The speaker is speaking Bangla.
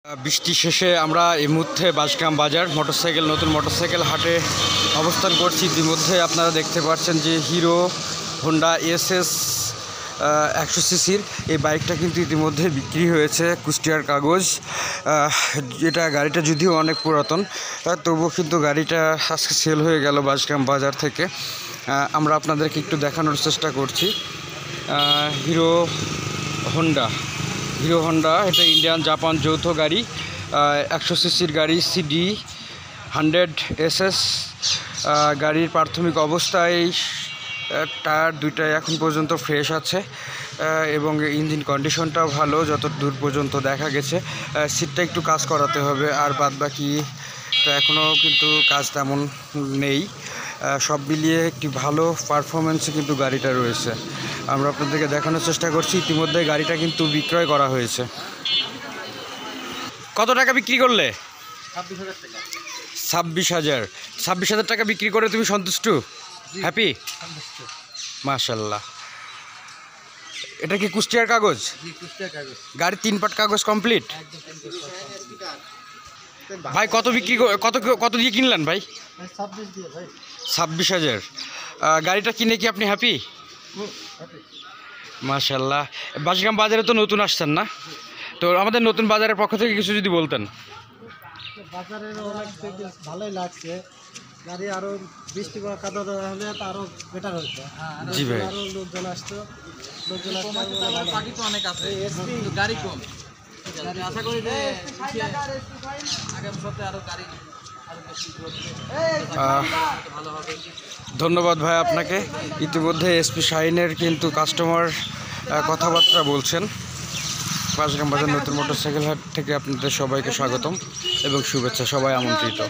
বৃষ্টি শেষে আমরা এই মুহূর্তে বাঁশগ্রাম বাজার নতুন মোটরসাইকেল হাটে অবস্থান করছি। ইতিমধ্যে আপনারা দেখতে পাচ্ছেন যে হিরো হোন্ডা এসএস 100 সিসির এই বাইকটা কিন্তু ইতিমধ্যে বিক্রি হয়েছে কুষ্টিয়ার কাগজ। গাড়িটা যদিও অনেক পুরাতন, তবুও কিন্তু গাড়িটা আজকে সেল হয়ে গেল বাঁশগ্রাম বাজার থেকে। আমরা আপনাদেরকে একটু দেখানোর চেষ্টা করছি। হিরো হোন্ডা এটা ইন্ডিয়ান জাপান যৌথ গাড়ি, 100 সিসির গাড়ি, সিডি 100 এসএস। গাড়ির প্রাথমিক অবস্থায় টায়ার দুইটাই এখন পর্যন্ত ফ্রেশ আছে এবং ইঞ্জিন কন্ডিশনটাও ভালো যত দূর পর্যন্ত দেখা গেছে। সিটটা একটু কাজ করাতে হবে, আর বাদ বাকি এখনও কিন্তু কাজ তেমন নেই। সব মিলিয়ে একটি ভালো পারফরমেন্সে কিন্তু গাড়িটা রয়েছে। আমরা আপনাদেরকে দেখানোর চেষ্টা করছি। ইতিমধ্যে গাড়িটা কিন্তু বিক্রয় করা হয়েছে। কত টাকা বিক্রি করলে? 26,000 টাকা বিক্রি করে তুমি সন্তুষ্ট, হ্যাপি? মাশাল্লাহ। এটা কি কুষ্টিয়ার কাগজ? গাড়ি 3 পার্ট কাগজ কমপ্লিট। ভাই কত বিক্রি কত দিয়ে কিনলেন ভাই? 26,000। গাড়িটা কিনে কি আপনি হ্যাপি? মাশাল্লাহ। বাঁশগ্রাম বাজারে তো নতুন আসছেন না, তো আমাদের নতুন বাজারের পক্ষ থেকে কিছু যদি বলতেন। বাজারের অনেক ভালোই লাগছে, গাড়ি আরো বৃষ্টি বা কাদা হলে তো আরো বেটার হতো। জি ভাই, আরো লোকজন আসতো, অনেক আছে, গাড়ি কম। আশা করি যে আগামী সপ্তাহে আরো গাড়ি ভালো হবে। ধন্যবাদ ভাই আপনাকে। ইতিমধ্যে এসপি শাহিনের কিন্তু কাস্টমার কথাবার্তা বলছেন। বাঁশগ্রাম বাজার নতুন মোটরসাইকেল হাট থেকে আপনাদের সবাইকে স্বাগতম এবং শুভেচ্ছা, সবাই আমন্ত্রিত।